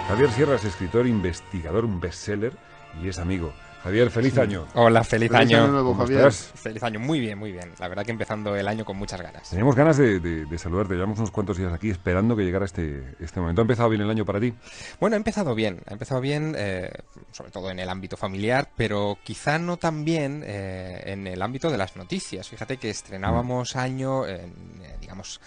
Javier Sierra es escritor, investigador, un bestseller y es amigo. Javier, feliz año. Hola, feliz año. nuevo, ¿Cómo Javier. estás? Feliz año, muy bien, muy bien. La verdad que empezando el año con muchas ganas. Teníamos ganas de saludarte. Llevamos unos cuantos días aquí esperando que llegara este momento. ¿Ha empezado bien el año para ti? Bueno, ha empezado bien, sobre todo en el ámbito familiar, pero quizá no tan bien en el ámbito de las noticias. Fíjate que estrenábamos año, digamos,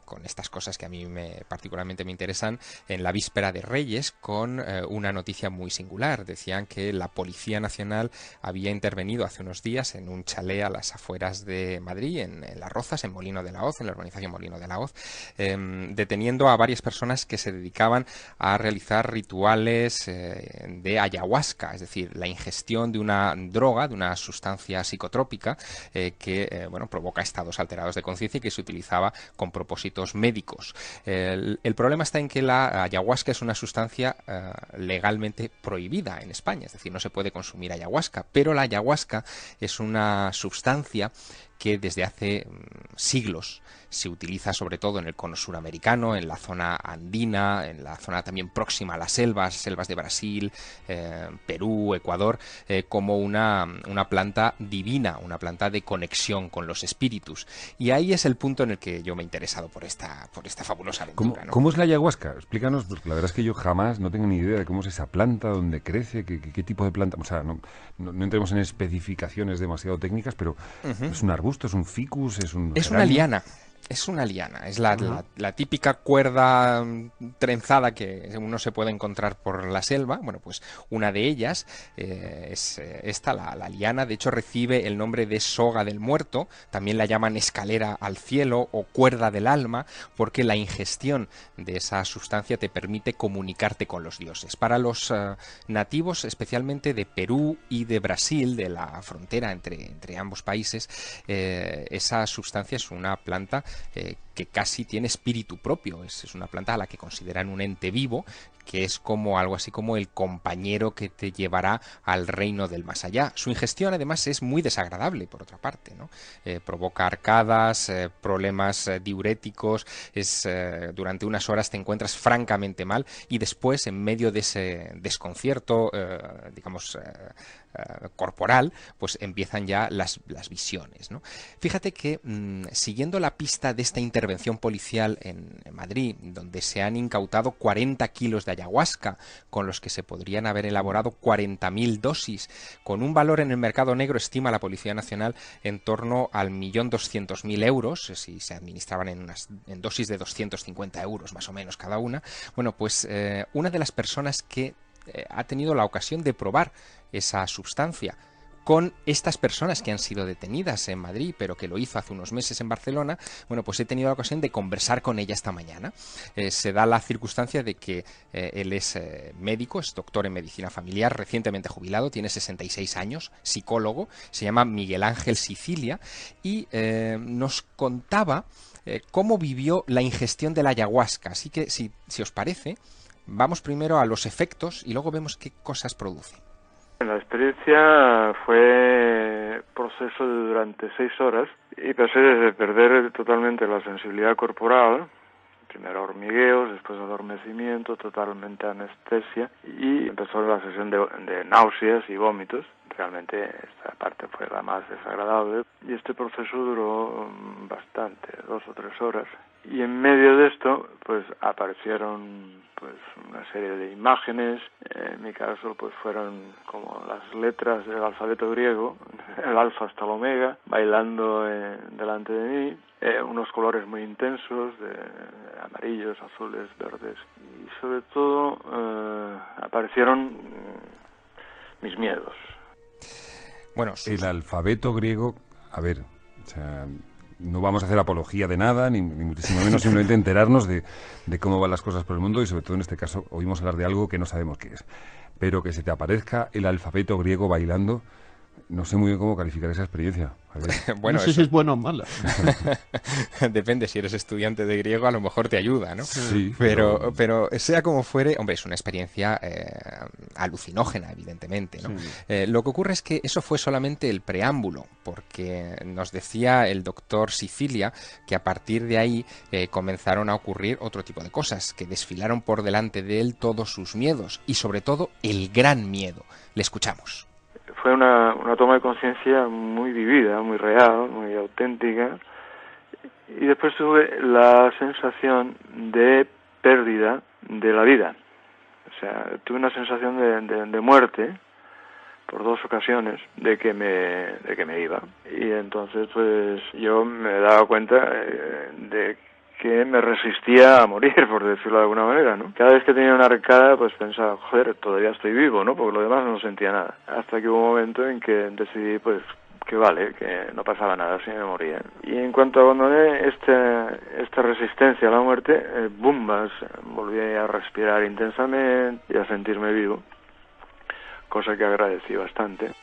con estas cosas que a mí particularmente me interesan, en la víspera de Reyes, con una noticia muy singular. Decían que la Policía Nacional había intervenido hace unos días en un chalet a las afueras de Madrid, en Las Rozas, en Molino de la Hoz, en la urbanización Molino de la Hoz, deteniendo a varias personas que se dedicaban a realizar rituales de ayahuasca, es decir, la ingestión de una droga, de una sustancia psicotrópica que provoca estados alterados de conciencia y que se utilizaba con propósitos médicos. El problema está en que la ayahuasca es una sustancia legalmente prohibida en España, es decir, no se puede consumir ayahuasca, pero la ayahuasca es una sustancia que desde hace siglos se utiliza sobre todo en el cono suramericano, en la zona andina, en la zona también próxima a las selvas de Brasil, Perú, Ecuador, como una planta divina, una planta de conexión con los espíritus. Y ahí es el punto en el que yo me he interesado por esta fabulosa aventura, ¿no? ¿Cómo es la ayahuasca? Explícanos, porque la verdad es que yo jamás no tengo ni idea de cómo es esa planta, dónde crece, qué tipo de planta. O sea, no entremos en especificaciones demasiado técnicas, pero ¿es un arbusto, es un ficus, es un Es una liana. Es una liana, es la típica cuerda trenzada que uno se puede encontrar por la selva. Bueno, pues una de ellas es esta, la liana. De hecho, recibe el nombre de soga del muerto. También la llaman escalera al cielo o cuerda del alma, porque la ingestión de esa sustancia te permite comunicarte con los dioses. Para los nativos, especialmente de Perú y de Brasil, de la frontera entre ambos países, esa sustancia es una planta que casi tiene espíritu propio. Es una planta a la que consideran un ente vivo, que es como algo así como el compañero que te llevará al reino del más allá. Su ingestión además es muy desagradable, por otra parte, ¿no? Provoca arcadas, problemas diuréticos, durante unas horas te encuentras francamente mal y después, en medio de ese desconcierto, corporal, pues empiezan ya las visiones, ¿no? Fíjate que siguiendo la pista de esta intervención policial en Madrid, donde se han incautado 40 kilos de ayahuasca, con los que se podrían haber elaborado 40.000 dosis, con un valor en el mercado negro, estima la Policía Nacional, en torno al 1.200.000 euros, si se administraban en dosis de 250 euros más o menos cada una. Bueno, pues una de las personas que ha tenido la ocasión de probar esa sustancia con estas personas que han sido detenidas en Madrid, pero que lo hizo hace unos meses en Barcelona, bueno, pues he tenido la ocasión de conversar con ella esta mañana. Se da la circunstancia de que él es médico, es doctor en medicina familiar, recientemente jubilado, tiene 66 años, psicólogo, se llama Miguel Ángel Sicilia, y nos contaba cómo vivió la ingestión de la ayahuasca. Así que, si os parece, vamos primero a los efectos y luego vemos qué cosas produce. La experiencia fue proceso de durante 6 horas y pasé desde perder totalmente la sensibilidad corporal, primero hormigueos, después adormecimiento, totalmente anestesia, y empezó la sesión de náuseas y vómitos. Realmente esta parte fue la más desagradable y este proceso duró bastante, 2 o 3 horas. Y en medio de esto, pues aparecieron una serie de imágenes. En mi caso, pues fueron como las letras del alfabeto griego, el alfa hasta el omega, bailando delante de mí. Unos colores muy intensos, de amarillos, azules, verdes. Y sobre todo aparecieron mis miedos. Bueno, el alfabeto griego, a ver, o sea, no vamos a hacer apología de nada, ni muchísimo menos, simplemente enterarnos de cómo van las cosas por el mundo y sobre todo en este caso oímos hablar de algo que no sabemos qué es. Pero que se te aparezca el alfabeto griego bailando, No sé muy bien cómo calificar esa experiencia. A ver. Bueno, no sé si es buena o mala. depende, si eres estudiante de griego a lo mejor te ayuda, ¿no? Sí, Pero sea como fuere, hombre, es una experiencia alucinógena, evidentemente, ¿no? Sí. Lo que ocurre es que eso fue solamente el preámbulo, porque nos decía el doctor Sicilia que a partir de ahí comenzaron a ocurrir otro tipo de cosas, que desfilaron por delante de él todos sus miedos y sobre todo el gran miedo. Le escuchamos. Fue una toma de conciencia muy vivida, muy real, muy auténtica, y después tuve la sensación de pérdida de la vida. O sea, tuve una sensación de muerte por 2 ocasiones de que me iba. Y entonces pues yo me daba cuenta de que me resistía a morir, por decirlo de alguna manera, ¿no? Cada vez que tenía una arcada, pues pensaba, joder, todavía estoy vivo, ¿no? Porque lo demás no sentía nada. Hasta que hubo un momento en que decidí, pues, que vale, que no pasaba nada si me moría. Y en cuanto abandoné esta resistencia a la muerte, ¡bumbas! Volví a respirar intensamente y a sentirme vivo, cosa que agradecí bastante.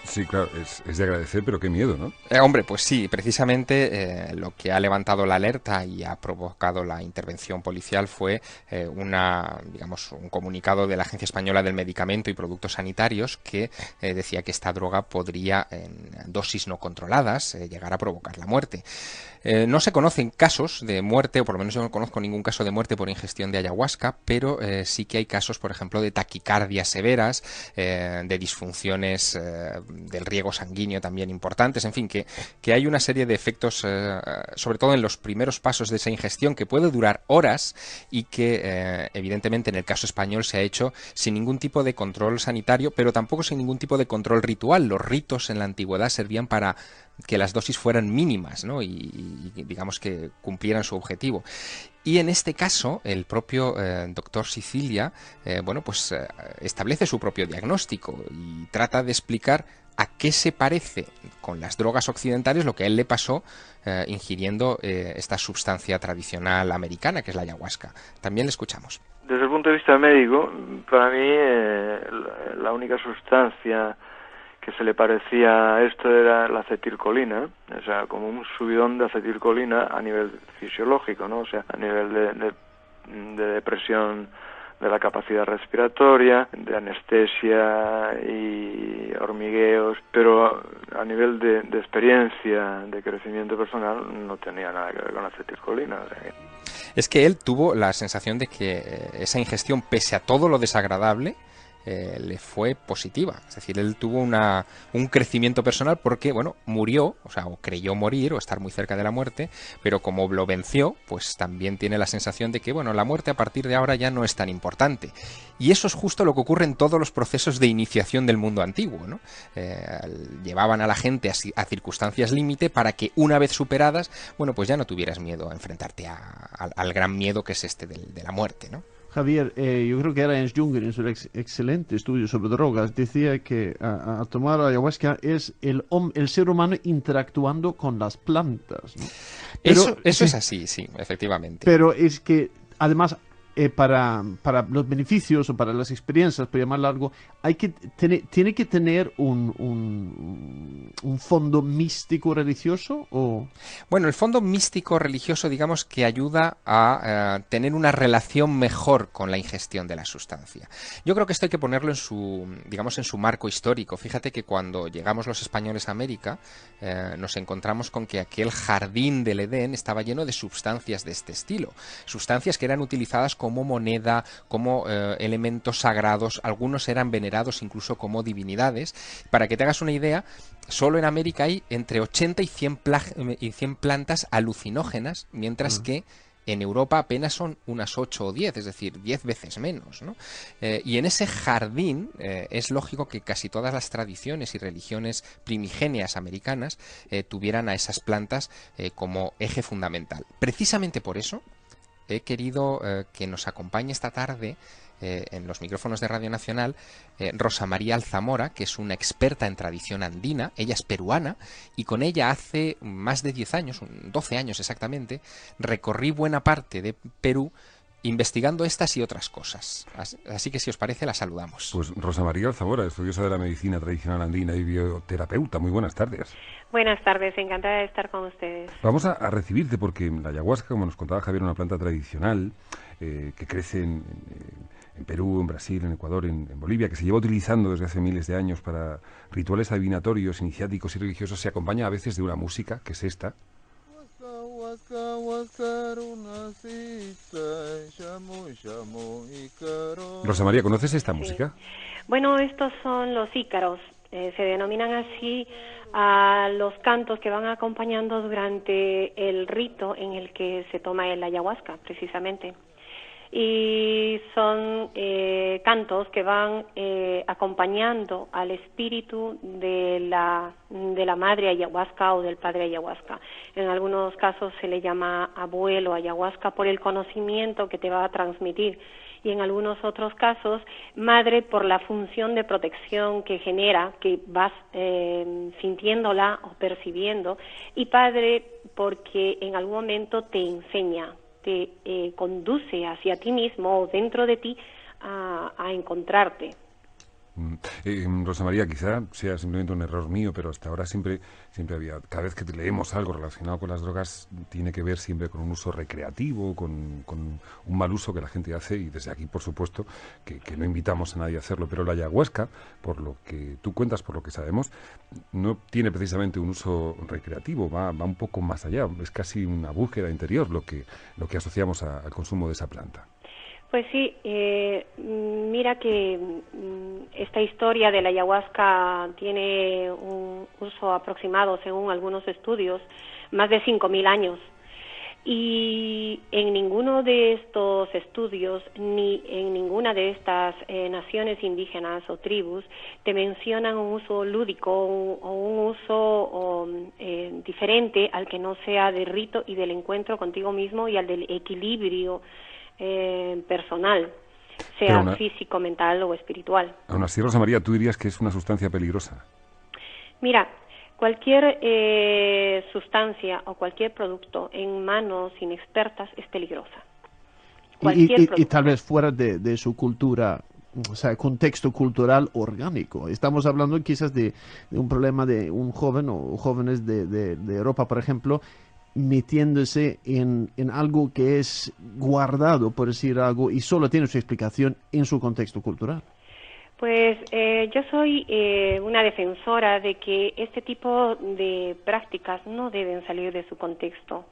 Sí, claro, es de agradecer, pero qué miedo, ¿no? Hombre, pues sí, precisamente lo que ha levantado la alerta y ha provocado la intervención policial fue un comunicado de la Agencia Española del Medicamento y Productos Sanitarios que decía que esta droga podría, en dosis no controladas, llegar a provocar la muerte. No se conocen casos de muerte, o por lo menos yo no conozco ningún caso de muerte por ingestión de ayahuasca, pero sí que hay casos, por ejemplo, de taquicardias severas, de disfunciones del riego sanguíneo también importantes, en fin, que hay una serie de efectos, sobre todo en los primeros pasos de esa ingestión, que puede durar horas y que, evidentemente, en el caso español se ha hecho sin ningún tipo de control sanitario, pero tampoco sin ningún tipo de control ritual. Los ritos en la antigüedad servían para que las dosis fueran mínimas, ¿no? y digamos que cumplieran su objetivo. Y en este caso, el propio doctor Sicilia, establece su propio diagnóstico y trata de explicar a qué se parece con las drogas occidentales lo que a él le pasó ingiriendo esta sustancia tradicional americana, que es la ayahuasca. También le escuchamos. Desde el punto de vista médico, para mí la única sustancia que se le parecía a esto era la acetilcolina, o sea, como un subidón de acetilcolina a nivel fisiológico, ¿no? O sea, a nivel de depresión de la capacidad respiratoria, de anestesia y hormigueos, pero a nivel de experiencia, de crecimiento personal, no tenía nada que ver con la acetilcolina. O sea. Es que él tuvo la sensación de que esa ingestión, pese a todo lo desagradable, le fue positiva. Es decir, él tuvo un crecimiento personal porque, bueno, murió, o creyó morir o estar muy cerca de la muerte, pero como lo venció, pues también tiene la sensación de que, bueno, la muerte a partir de ahora ya no es tan importante. Y eso es justo lo que ocurre en todos los procesos de iniciación del mundo antiguo, ¿no? Llevaban a la gente a circunstancias límite para que, una vez superadas, bueno, pues ya no tuvieras miedo a enfrentarte al gran miedo que es este de la muerte, ¿no? Javier, yo creo que era Ernst Junger en su excelente estudio sobre drogas, decía que a tomar ayahuasca es el ser humano interactuando con las plantas, ¿no? Pero, eso es así, sí, efectivamente. Pero es que, además, para los beneficios o para las experiencias, por llamarlo algo, tiene que tener un fondo místico religioso o... Bueno, el fondo místico religioso, digamos que ayuda a tener una relación mejor con la ingestión de la sustancia. Yo creo que esto hay que ponerlo en su marco histórico. Fíjate que cuando llegamos los españoles a América, nos encontramos con que aquel jardín del Edén estaba lleno de sustancias de este estilo. Sustancias que eran utilizadas como moneda, como elementos sagrados, algunos eran venerados incluso como divinidades. Para que te hagas una idea, solo en América hay entre 80 y 100 plantas alucinógenas, mientras que en Europa apenas son unas 8 o 10, es decir, 10 veces menos, ¿no? Y en ese jardín es lógico que casi todas las tradiciones y religiones primigenias americanas tuvieran a esas plantas como eje fundamental. Precisamente por eso he querido que nos acompañe esta tarde en los micrófonos de Radio Nacional Rosa María Alzamora, que es una experta en tradición andina. Ella es peruana y con ella hace más de 10 años, 12 años exactamente, recorrí buena parte de Perú investigando estas y otras cosas. Así que si os parece, la saludamos. Pues Rosa María Alzamora, estudiosa de la medicina tradicional andina y bioterapeuta. Muy buenas tardes. Buenas tardes, encantada de estar con ustedes. Vamos a recibirte porque la ayahuasca, como nos contaba Javier, es una planta tradicional que crece en Perú, en Brasil, en Ecuador, en Bolivia, que se lleva utilizando desde hace miles de años para rituales adivinatorios, iniciáticos y religiosos. Se acompaña a veces de una música, que es esta. Rosa María, ¿conoces esta música? Bueno, estos son los ícaros. Se denominan así a los cantos que van acompañando durante el rito en el que se toma el ayahuasca, precisamente. Y son cantos que van acompañando al espíritu de la madre ayahuasca o del padre ayahuasca. En algunos casos se le llama abuelo ayahuasca por el conocimiento que te va a transmitir, y en algunos otros casos madre por la función de protección que genera, que vas sintiéndola o percibiendo, y padre porque en algún momento te enseña, te conduce hacia ti mismo o dentro de ti a encontrarte. Rosa María, quizá sea simplemente un error mío, pero hasta ahora siempre había, cada vez que leemos algo relacionado con las drogas, tiene que ver siempre con un uso recreativo, con un mal uso que la gente hace, y desde aquí, por supuesto, que no invitamos a nadie a hacerlo, pero la ayahuasca, por lo que tú cuentas, por lo que sabemos, no tiene precisamente un uso recreativo, va un poco más allá, es casi una búsqueda interior lo que asociamos al consumo de esa planta. Pues sí, mira que esta historia de la ayahuasca tiene un uso aproximado, según algunos estudios, más de 5.000 años. Y en ninguno de estos estudios, ni en ninguna de estas naciones indígenas o tribus, te mencionan un uso lúdico o un uso diferente al que no sea del rito y del encuentro contigo mismo y al del equilibrio personal, sea físico, mental o espiritual. Aún así, Rosa María, ¿tú dirías que es una sustancia peligrosa? Mira, cualquier sustancia o cualquier producto en manos inexpertas es peligrosa. Y tal vez fuera de su cultura, o sea, contexto cultural orgánico. Estamos hablando quizás de un problema de un joven o jóvenes de Europa, por ejemplo, metiéndose en algo que es guardado, por decir algo, y solo tiene su explicación en su contexto cultural. Pues yo soy una defensora de que este tipo de prácticas no deben salir de su contexto.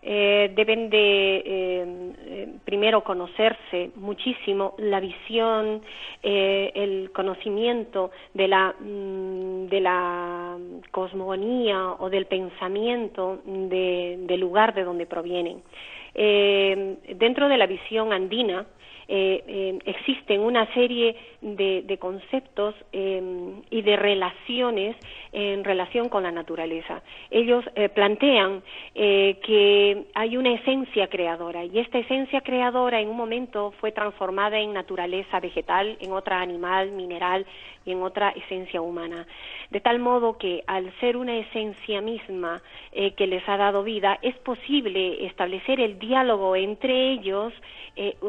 Deben de primero conocerse muchísimo la visión, el conocimiento de la cosmogonía o del pensamiento del lugar de donde provienen. Dentro de la visión andina existen una serie de conceptos y de relaciones en relación con la naturaleza. Ellos plantean que hay una esencia creadora, y esta esencia creadora en un momento fue transformada en naturaleza vegetal, en otra animal, mineral y en otra esencia humana. De tal modo que al ser una esencia misma que les ha dado vida, es posible establecer el diálogo entre ellos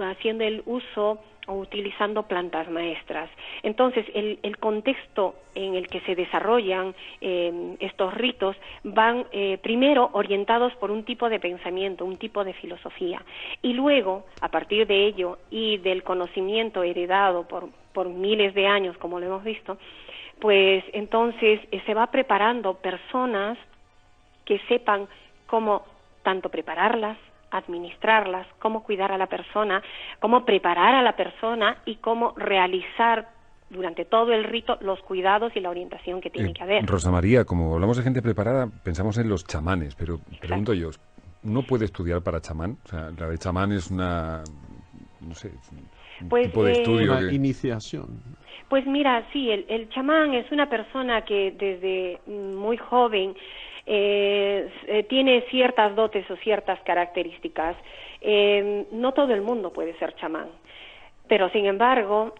haciendo el uso o utilizando plantas maestras. Entonces, el contexto en el que se desarrollan estos ritos van primero orientados por un tipo de pensamiento, un tipo de filosofía, y luego, a partir de ello y del conocimiento heredado por miles de años, como lo hemos visto, pues entonces se va preparando personas que sepan cómo tanto prepararlas, administrarlas, cómo cuidar a la persona, cómo preparar a la persona y cómo realizar durante todo el rito los cuidados y la orientación que tiene que haber. Rosa María, como hablamos de gente preparada, pensamos en los chamanes, pero pregunto yo, ¿uno puede estudiar para chamán? O sea, la de chamán es una, no sé, un tipo de estudio. Una iniciación. Pues mira, sí, el chamán es una persona que desde muy joven tiene ciertas dotes o ciertas características. No todo el mundo puede ser chamán. Pero, sin embargo,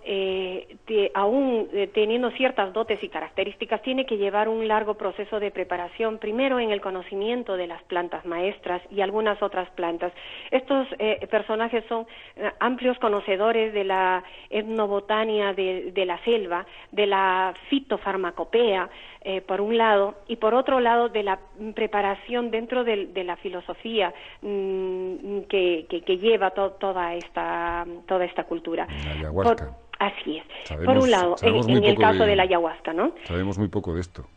aún teniendo ciertas dotes y características, tiene que llevar un largo proceso de preparación, primero en el conocimiento de las plantas maestras y algunas otras plantas. Estos personajes son amplios conocedores de la etnobotania de la selva, de la fitofarmacopea, por un lado, y por otro lado, de la preparación dentro de la filosofía que lleva toda esta cultura. La ayahuasca. Así es. Por un lado, en el caso de la ayahuasca, ¿no? Sabemos muy poco de esto.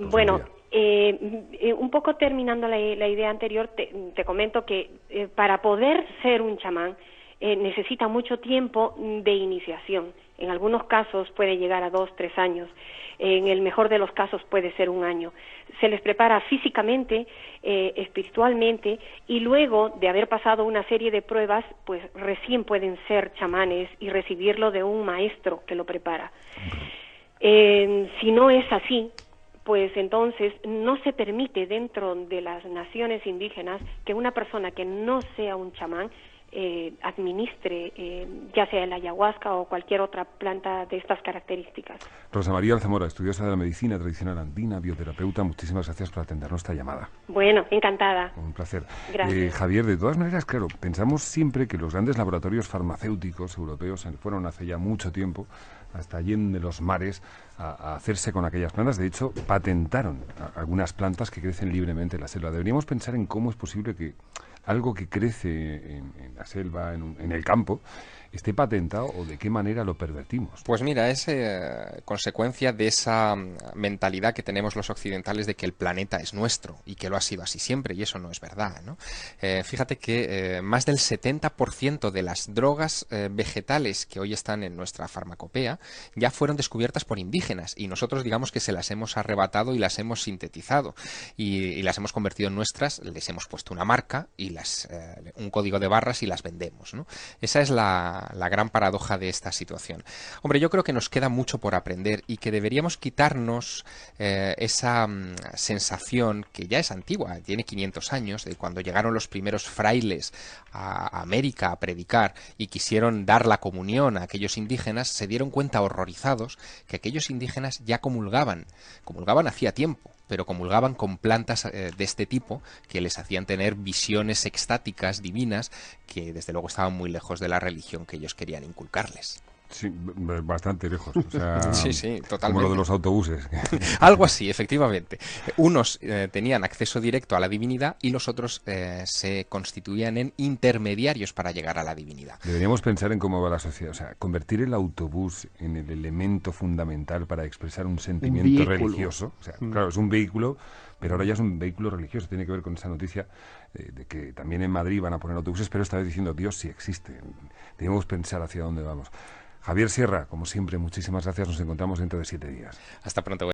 Bueno, un poco terminando la idea anterior, te comento que para poder ser un chamán necesita mucho tiempo de iniciación. En algunos casos puede llegar a 2-3 años. En el mejor de los casos puede ser 1 año. Se les prepara físicamente, espiritualmente, y luego de haber pasado una serie de pruebas, pues recién pueden ser chamanes y recibirlo de un maestro que lo prepara. Si no es así, pues entonces no se permite dentro de las naciones indígenas que una persona que no sea un chamán administre ya sea el ayahuasca o cualquier otra planta de estas características. Rosa María Alzamora, estudiosa de la medicina tradicional andina, bioterapeuta, muchísimas gracias por atender nuestra llamada. Bueno, encantada. Un placer. Gracias. Javier, de todas maneras, claro, pensamos siempre que los grandes laboratorios farmacéuticos europeos fueron hace ya mucho tiempo hasta allende los mares a hacerse con aquellas plantas. De hecho, patentaron algunas plantas que crecen libremente en la selva. Deberíamos pensar en cómo es posible que algo que crece en la selva, en el campo, esté patentado, o de qué manera lo pervertimos. Pues mira, es consecuencia de esa mentalidad que tenemos los occidentales de que el planeta es nuestro y que lo ha sido así siempre, y eso no es verdad, ¿no? Fíjate que más del 70% de las drogas vegetales que hoy están en nuestra farmacopea ya fueron descubiertas por indígenas, y nosotros digamos que se las hemos arrebatado y las hemos sintetizado y las hemos convertido en nuestras, les hemos puesto una marca y un código de barras y las vendemos, ¿no? Esa es la gran paradoja de esta situación. Hombre, yo creo que nos queda mucho por aprender y que deberíamos quitarnos esa sensación que ya es antigua, tiene 500 años, de cuando llegaron los primeros frailes a América a predicar y quisieron dar la comunión a aquellos indígenas, se dieron cuenta horrorizados que aquellos indígenas ya comulgaban hacía tiempo, pero comulgaban con plantas de este tipo que les hacían tener visiones extáticas, divinas, que desde luego estaban muy lejos de la religión que ellos querían inculcarles. Sí, bastante lejos. O sea, sí, totalmente. Como lo de los autobuses. Algo así, efectivamente. Unos tenían acceso directo a la divinidad y los otros se constituían en intermediarios para llegar a la divinidad. Deberíamos pensar en cómo va la sociedad. O sea, convertir el autobús en el elemento fundamental para expresar un sentimiento religioso. O sea, claro, es un vehículo, pero ahora ya es un vehículo religioso. Tiene que ver con esa noticia de que también en Madrid van a poner autobuses, pero esta vez diciendo Dios sí existe. Debemos pensar hacia dónde vamos. Javier Sierra, como siempre, muchísimas gracias. Nos encontramos dentro de 7 días. Hasta pronto.